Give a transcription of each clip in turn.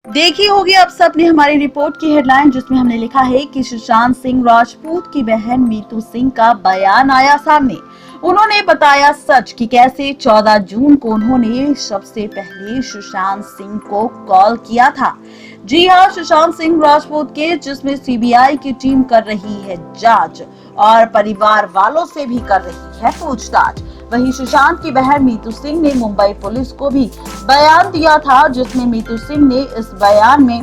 देखी होगी आप सबने हमारी रिपोर्ट की हेडलाइन, जिसमें हमने लिखा है कि सुशांत सिंह राजपूत की बहन मीतू सिंह का बयान आया सामने। उन्होंने बताया सच कि कैसे 14 जून को उन्होंने सबसे पहले सुशांत सिंह को कॉल किया था। जी हां, सुशांत सिंह राजपूत के, जिसमें सीबीआई की टीम कर रही है जांच और परिवार वालों से भी कर रही है पूछताछ। वहीं सुशांत की बहन मीतू सिंह ने मुंबई पुलिस को भी बयान दिया था, जिसमें मीतू सिंह ने इस बयान में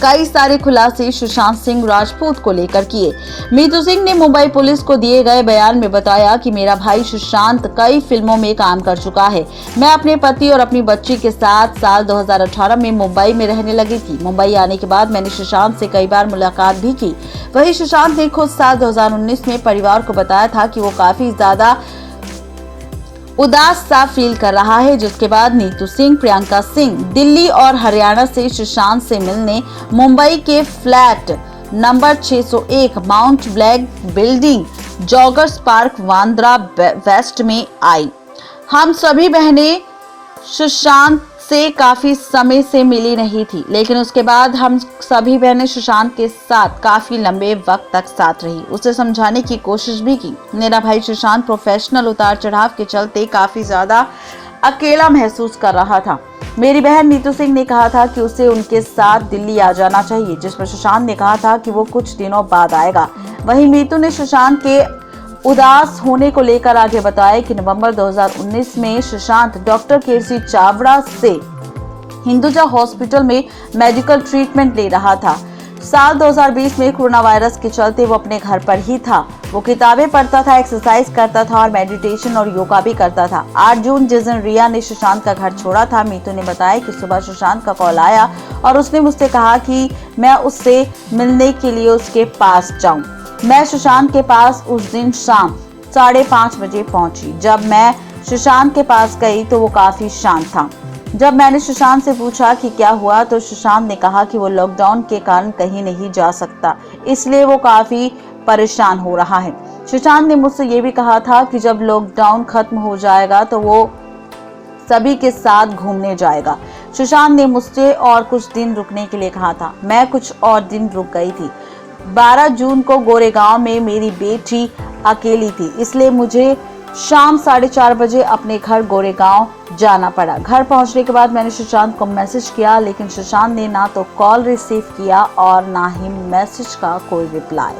कई सारे खुलासे सुशांत सिंह राजपूत को लेकर किए। मीतू सिंह ने मुंबई पुलिस को दिए गए बयान में बताया कि मेरा भाई सुशांत कई फिल्मों में काम कर चुका है। मैं अपने पति और अपनी बच्ची के साथ साल 2018 में मुंबई में रहने लगी थी। मुंबई आने के बाद मैंने सुशांत से कई बार मुलाकात भी की। वहीं सुशांत ने खुद साल 2019 में परिवार को बताया था कि वो काफी ज्यादा उदास सा फील कर रहा है, जिसके बाद नीतू सिंह, प्रियंका सिंह दिल्ली और हरियाणा से सुशांत से मिलने मुंबई के flat number 601 Mount Black building, Joggers Park, Bandra west में आई। हम सभी बहनें सुशांत से काफी समय से मिली नहीं थी, लेकिन उसके बाद हम सभी बहनें सुशांत के साथ काफी लंबे वक्त तक साथ रही। उसे समझाने की कोशिश भी की। मेरा भाई सुशांत प्रोफेशनल उतार चढ़ाव के चलते काफी ज्यादा अकेला महसूस कर रहा था। मेरी बहन नीतू सिंह ने कहा था कि उसे उनके साथ दिल्ली आ जाना चाहिए, जिस पर सुशांत ने कहा था कि वो कुछ दिनों बाद आएगा। वहीं मीतू ने सुशांत के उदास होने को लेकर आगे बताया कि नवंबर 2019 में सुशांत डॉक्टर केसी चावड़ा से हिंदुजा हॉस्पिटल में मेडिकल ट्रीटमेंट ले रहा था। साल 2020 में कोरोना वायरस के चलते वो अपने घर पर ही था। वो किताबें पढ़ता था, एक्सरसाइज करता था और मेडिटेशन और योगा भी करता था। 8 जून जिस दिन रिया ने सुशांत का घर छोड़ा था, मीतू ने बताया कि सुबह सुशांत का कॉल आया और उसने मुझसे कहा कि मैं उससे मिलने के लिए उसके पास जाऊं। मैं सुशांत के पास उस दिन शाम 5:30 बजे पहुंची। जब मैं सुशांत के पास गई तो वो काफी शांत था। जब मैंने सुशांत से पूछा कि क्या हुआ, तो सुशांत ने कहा कि वो लॉकडाउन के कारण कहीं नहीं जा सकता, इसलिए वो काफी परेशान हो रहा है। सुशांत ने मुझसे ये भी कहा था कि जब लॉकडाउन खत्म हो जाएगा तो वो सभी के साथ घूमने जाएगा। सुशांत ने मुझसे और कुछ दिन रुकने के लिए कहा था। मैं कुछ और दिन रुक गई थी। 12 जून को गोरेगांव में मेरी बेटी अकेली थी, इसलिए मुझे शाम 4:30 बजे अपने घर गोरेगांव जाना पड़ा। घर पहुंचने के बाद मैंने सुशांत को मैसेज किया, लेकिन सुशांत ने ना तो कॉल रिसीव किया और ना ही मैसेज का कोई रिप्लाई।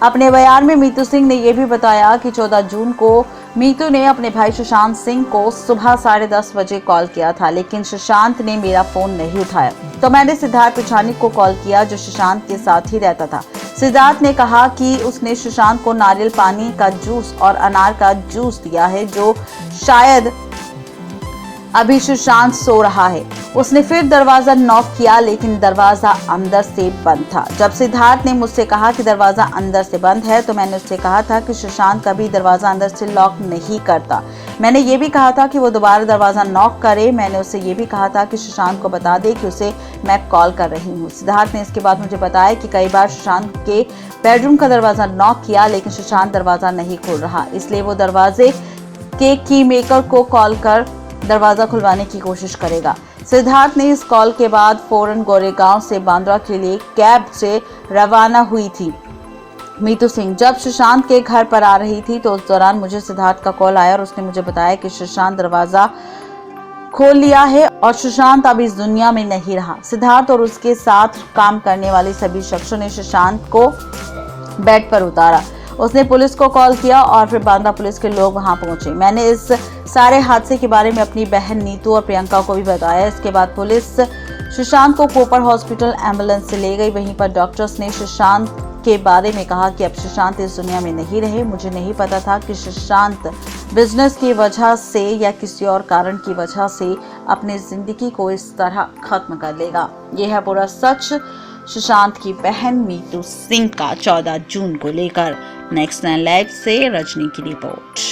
अपने बयान में मीतू सिंह ने यह भी बताया कि 14 जून को मीतू ने अपने भाई सुशांत सिंह को सुबह 10:30 बजे कॉल किया था, लेकिन सुशांत ने मेरा फोन नहीं उठाया। तो मैंने सिद्धार्थ पिछानी को कॉल किया, जो सुशांत के साथ ही रहता था। सिद्धार्थ ने कहा कि उसने सुशांत को नारियल पानी का जूस और अनार का जूस दिया है, जो शायद अभी सुशांत सो रहा है। उसने फिर दरवाजा नॉक किया, लेकिन दरवाजा अंदर से बंद था। जब सिद्धार्थ ने मुझसे कहा कि दरवाजा अंदर से बंद है, तो मैंने उससे कहा था कि सुशांत कभी दरवाजा अंदर से लॉक नहीं करता। मैंने ये भी कहा था कि वो दोबारा दरवाजा नॉक करे। मैंने उससे ये भी कहा था कि सुशांत को बता दे कि उसे मैं कॉल कर रही हूँ। सिद्धार्थ ने इसके बाद मुझे बताया कि कई बार सुशांत के बेडरूम का दरवाजा नॉक किया, लेकिन सुशांत दरवाजा नहीं खोल रहा, इसलिए वो दरवाजे के की मेकर को कॉल कर दरवाजा खुलवाने की कोशिश करेगा। सिद्धार्थ ने इस कॉल के बाद फौरन गोरेगांव से बांद्रा के लिए कैब से रवाना हुई थी। मीतू सिंह जब सुशांत के घर पर आ रही थी, तो उस दौरान मुझे सिद्धार्थ का कॉल आया और उसने मुझे बताया कि सुशांत दरवाजा खोल लिया है और सुशांत अब इस दुनिया में नहीं रहा। सिद्धार्थ और उसके साथ काम करने वाले सभी शख्सों ने सुशांत को बेड पर उतारा। उसने पुलिस को कॉल किया और फिर बांद्रा पुलिस के लोग वहां पहुंचे। मैंने इस सारे हादसे के बारे में अपनी बहन नीतू और प्रियंका को भी बताया। इसके बाद पुलिस सुशांत को कोपर हॉस्पिटल एम्बुलेंस से ले गई। वहीं पर डॉक्टर्स ने सुशांत के बारे में कहा कि अब सुशांत इस दुनिया में नहीं रहे। मुझे नहीं पता था कि सुशांत बिजनेस की वजह से या किसी और कारण की वजह से अपनी जिंदगी को इस तरह खत्म कर लेगा। यह है पूरा सच सुशांत की बहन मीतू सिंह का 14 जून को लेकर। नेक्स्ट 9 लाइव से रजनी की रिपोर्ट।